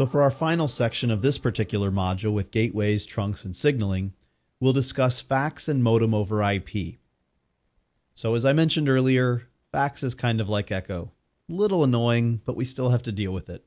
So for our final section of this particular module with gateways, trunks, and signaling, we'll discuss fax and modem over IP. So as I mentioned earlier, fax is kind of like echo. A little annoying, but we still have to deal with it.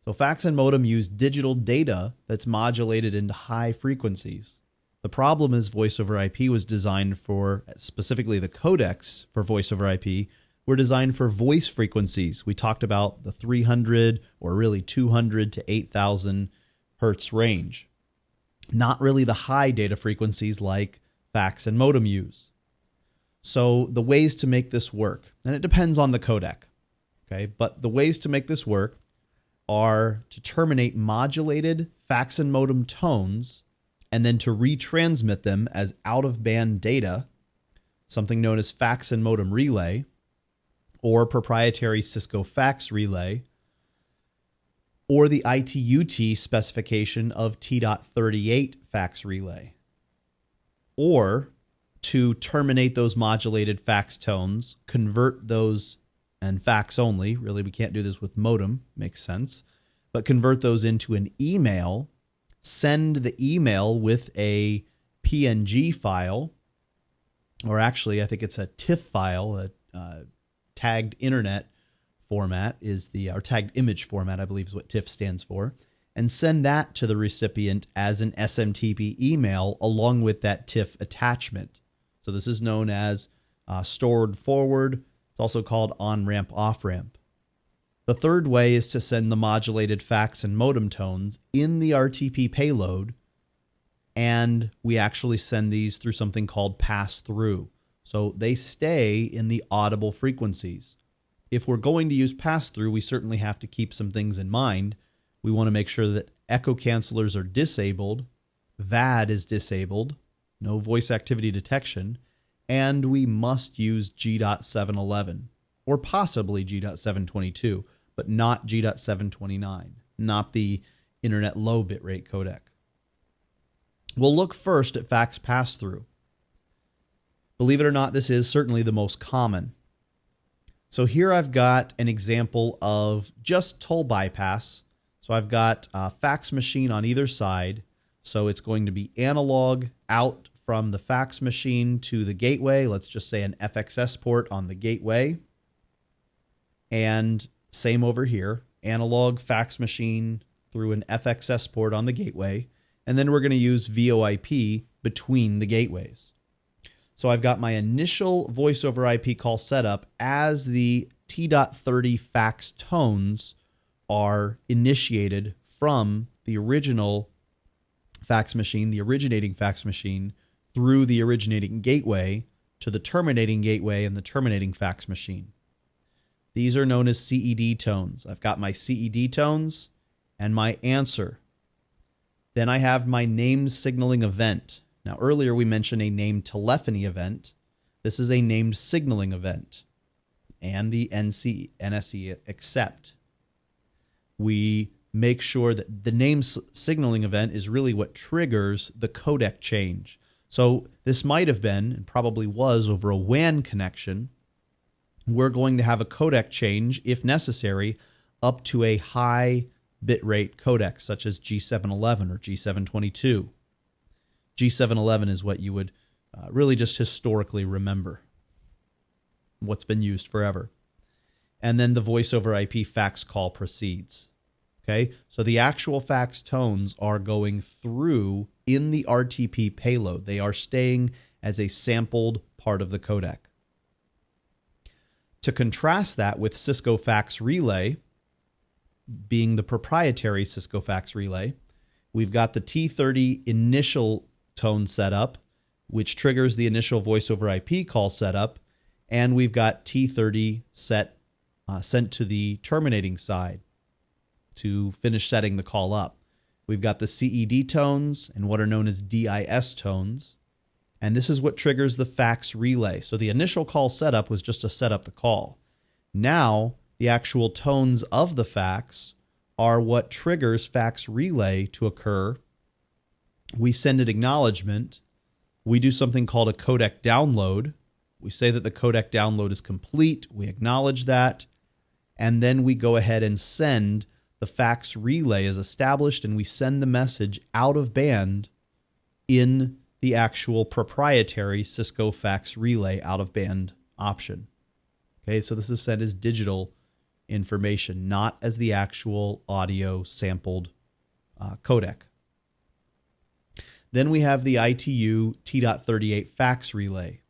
So fax and modem use digital data that's modulated into high frequencies. The problem is voice over IP was designed for, specifically the codecs for voice over IP, were designed for voice frequencies. We talked about the 300 or really 200 to 8,000 hertz range. Not really the high data frequencies like fax and modem use. So the ways to make this work, and it depends on the codec, okay? But the ways to make this work are to terminate modulated fax and modem tones and then to retransmit them as out-of-band data, something known as fax and modem relay, or proprietary Cisco fax relay, or the ITU-T specification of T.38 fax relay, or to terminate those modulated fax tones, convert those, and fax only, really we can't do this with modem, makes sense, but convert those into an email, send the email with a PNG file, or actually I think it's a TIFF file, a tagged internet format is or tagged image format, I believe is what TIFF stands for, and send that to the recipient as an SMTP email along with that TIFF attachment. So this is known as stored forward. It's also called on-ramp, off-ramp. The third way is to send the modulated fax and modem tones in the RTP payload, and we actually send these through something called pass-through. So they stay in the audible frequencies. If we're going to use pass-through, we certainly have to keep some things in mind. We want to make sure that echo cancelers are disabled, VAD is disabled, no voice activity detection, and we must use G.711 or possibly G.722, but not G.729, not the internet low bitrate codec. We'll look first at fax pass-through. Believe it or not, this is certainly the most common. So here I've got an example of just toll bypass. So I've got a fax machine on either side. So it's going to be analog out from the fax machine to the gateway. Let's just say an FXS port on the gateway. And same over here, analog fax machine through an FXS port on the gateway. And then we're going to use VoIP between the gateways. So I've got my initial voice over IP call setup as the T.30 fax tones are initiated from the original fax machine, the originating fax machine, through the originating gateway to the terminating gateway and the terminating fax machine. These are known as CED tones. I've got my CED tones and my answer. Then I have my named signaling event. Now, earlier we mentioned a named telephony event. This is a named signaling event, and the NSE accept. We make sure that the named signaling event is really what triggers the codec change. So this might have been, and probably was, over a WAN connection. We're going to have a codec change, if necessary, up to a high bitrate codec, such as G711 or G722. G711 is what you would really just historically remember, what's been used forever. And then the voice over IP fax call proceeds. Okay, so the actual fax tones are going through in the RTP payload. They are staying as a sampled part of the codec. To contrast that with Cisco Fax Relay, being the proprietary Cisco Fax Relay, we've got the T30 initial tone setup, which triggers the initial voice over IP call setup, and we've got T30 sent to the terminating side to finish setting the call up. We've got the CED tones and what are known as DIS tones, and this is what triggers the fax relay. So the initial call setup was just to set up the call. Now, the actual tones of the fax are what triggers fax relay to occur. We send an acknowledgement. We do something called a codec download. We say that the codec download is complete. We acknowledge that. And then we go ahead and send the fax relay is established and we send the message out of band in the actual proprietary Cisco fax relay out of band option. Okay, so this is sent as digital information, not as the actual audio sampled codec. Then we have the ITU T.38 fax relay.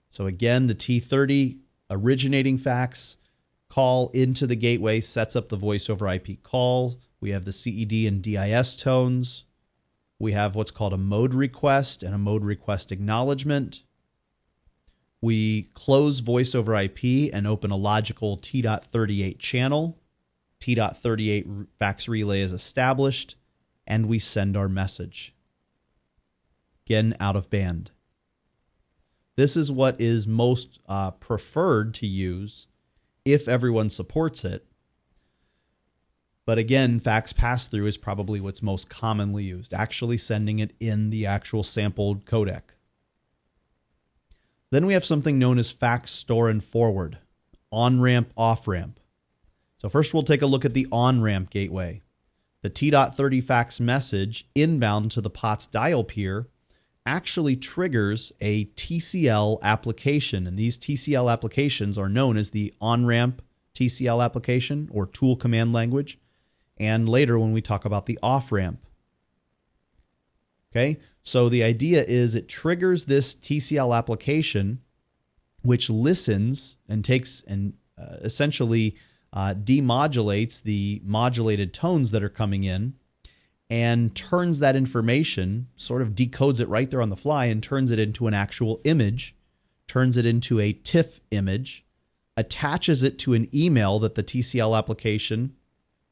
So again, the T30 originating fax call into the gateway sets up the voice over IP call. We have the CED and DIS tones. We have what's called a mode request and a mode request acknowledgement. We close voice over IP and open a logical T.38 channel. T.38 fax relay is established, and we send our message. Again, out of band. This is what is most preferred to use if everyone supports it. But again, fax pass-through is probably what's most commonly used, actually sending it in the actual sampled codec. Then we have something known as fax store and forward, on-ramp, off-ramp. So first we'll take a look at the on-ramp gateway. The T.30 fax message inbound to the POTS dial peer actually triggers a TCL application, and these TCL applications are known as the on-ramp TCL application or tool command language, and later when we talk about the off-ramp. Okay, so the idea is it triggers this TCL application, which listens and takes and essentially demodulates the modulated tones that are coming in and turns that information, sort of decodes it right there on the fly and turns it into an actual image, turns it into a TIFF image, attaches it to an email that the TCL application,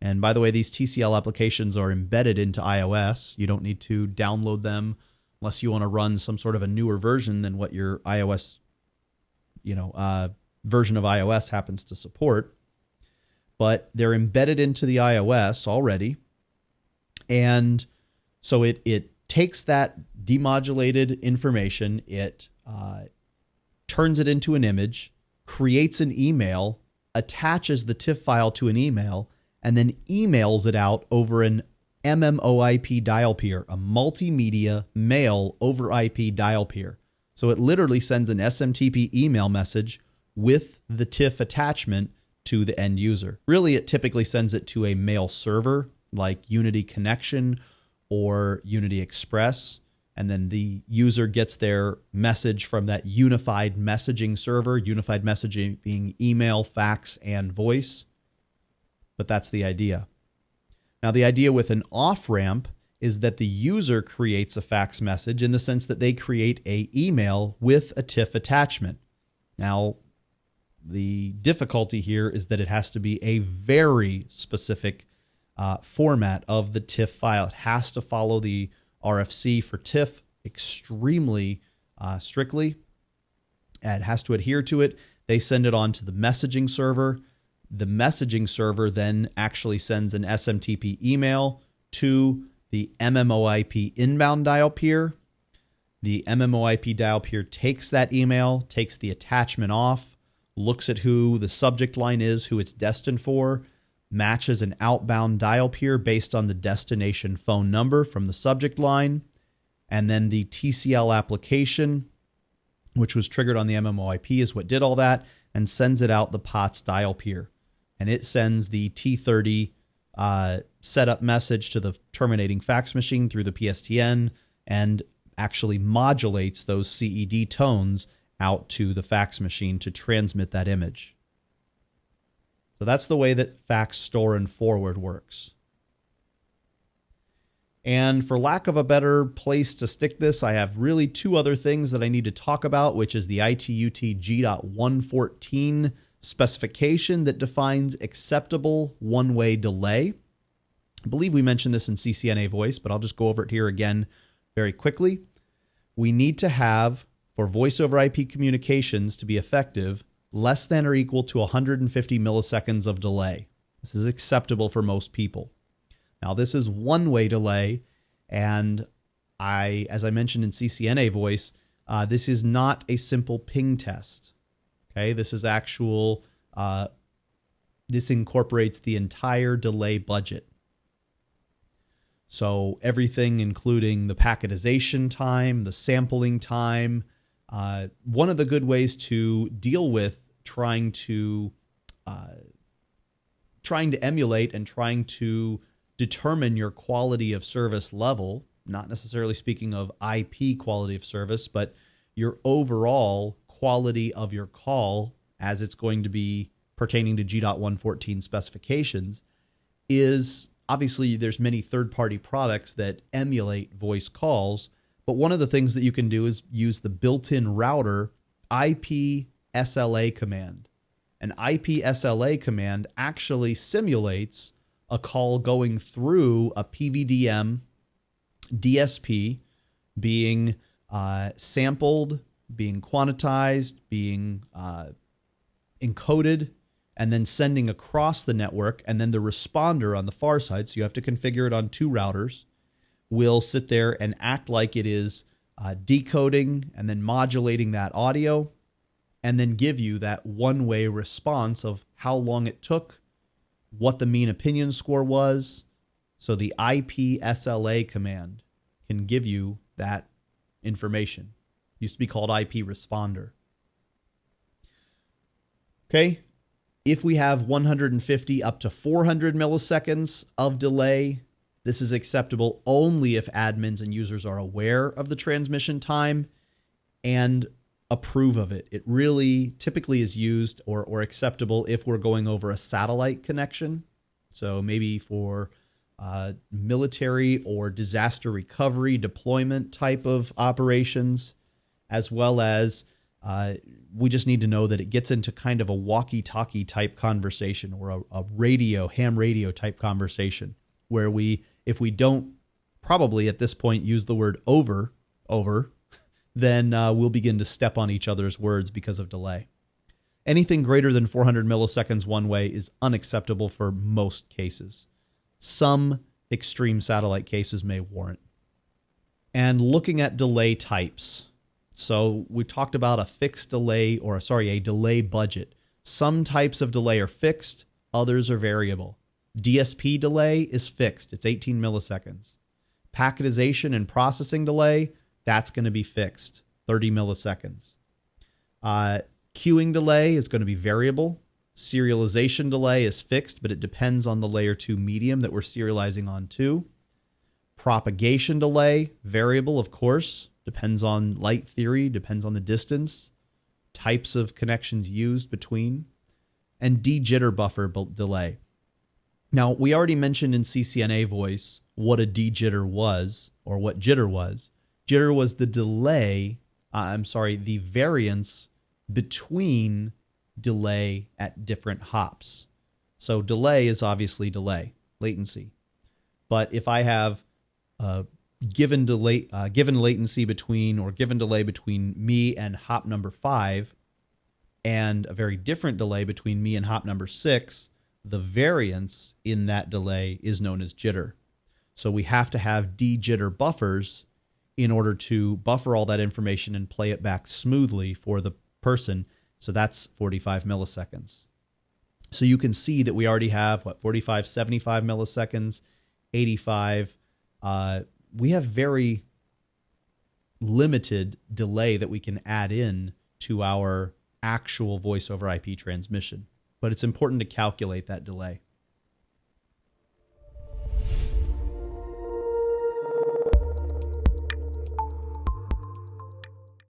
and by the way, these TCL applications are embedded into iOS. You don't need to download them unless you want to run some sort of a newer version than what your iOS, version of iOS happens to support. But they're embedded into the iOS already. And so it takes that demodulated information, it turns it into an image, creates an email, attaches the TIFF file to an email, and then emails it out over an MMOIP dial peer, a multimedia mail over IP dial peer. So it literally sends an SMTP email message with the TIFF attachment to the end user. Really, it typically sends it to a mail server like Unity Connection or Unity Express, and then the user gets their message from that unified messaging server, unified messaging being email, fax, and voice. But that's the idea. Now, the idea with an off-ramp is that the user creates a fax message in the sense that they create an email with a TIFF attachment. Now, the difficulty here is that it has to be a very specific format of the TIFF file. It has to follow the RFC for TIFF extremely strictly. It has to adhere to it. They send it on to the messaging server. The messaging server then actually sends an SMTP email to the MMOIP inbound dial peer. The MMOIP dial peer takes that email, takes the attachment off, looks at who the subject line is, who it's destined for, matches an outbound dial peer based on the destination phone number from the subject line, and then the TCL application, which was triggered on the MMOIP, is what did all that, and sends it out the POTS dial peer. And it sends the T30 setup message to the terminating fax machine through the PSTN and actually modulates those CED tones out to the fax machine to transmit that image. So that's the way that fax store and forward works. And for lack of a better place to stick this, I have really two other things that I need to talk about, which is the ITUT G.114 specification that defines acceptable one-way delay. I believe we mentioned this in CCNA Voice, but I'll just go over it here again very quickly. We need to have, for voice over IP communications to be effective, less than or equal to 150 milliseconds of delay. This is acceptable for most people. Now, this is one-way delay, and as I mentioned in CCNA Voice, this is not a simple ping test. Okay, this is actual This incorporates the entire delay budget. So everything including the packetization time, the sampling time. One of the good ways to deal with trying to emulate and trying to determine your quality of service level, not necessarily speaking of IP quality of service, but your overall quality of your call as it's going to be pertaining to G.114 specifications, is obviously there's many third-party products that emulate voice calls, but one of the things that you can do is use the built-in router IP SLA command. An IP SLA command actually simulates a call going through a PVDM DSP, being sampled, being quantized, being encoded, and then sending across the network, and then the responder on the far side, so you have to configure it on 2 routers, will sit there and act like it is decoding and then modulating that audio, and then give you that one-way response of how long it took, what the mean opinion score was. So the IP SLA command can give you that information. It used to be called IP responder. Okay, if we have 150 up to 400 milliseconds of delay, this is acceptable only if admins and users are aware of the transmission time and approve of it. It really typically is used or acceptable if we're going over a satellite connection. So maybe for military or disaster recovery deployment type of operations, as well as we just need to know that it gets into kind of a walkie-talkie type conversation or a radio, ham radio type conversation, where if we don't probably at this point use the word over, then we'll begin to step on each other's words because of delay. Anything greater than 400 milliseconds one way is unacceptable for most cases. Some extreme satellite cases may warrant. And looking at delay types. So we talked about a fixed delay, a delay budget. Some types of delay are fixed, others are variable. DSP delay is fixed. It's 18 milliseconds. Packetization and processing delay, that's going to be fixed, 30 milliseconds. Queuing delay is going to be variable. Serialization delay is fixed, but it depends on the layer 2 medium that we're serializing on to. Propagation delay, variable, of course, depends on light theory, depends on the distance, types of connections used between, and de-jitter buffer delay. Now, we already mentioned in CCNA voice what a de-jitter was, or what jitter was. Jitter was the the variance between delay at different hops. So delay is obviously delay, latency. But if I have given latency between, or given delay between me and hop number 5, and a very different delay between me and hop number 6, the variance in that delay is known as jitter. So we have to have de-jitter buffers in order to buffer all that information and play it back smoothly for the person. So that's 45 milliseconds. So you can see that we already have, 45, 75 milliseconds, 85. We have very limited delay that we can add in to our actual voice over IP transmission. But it's important to calculate that delay.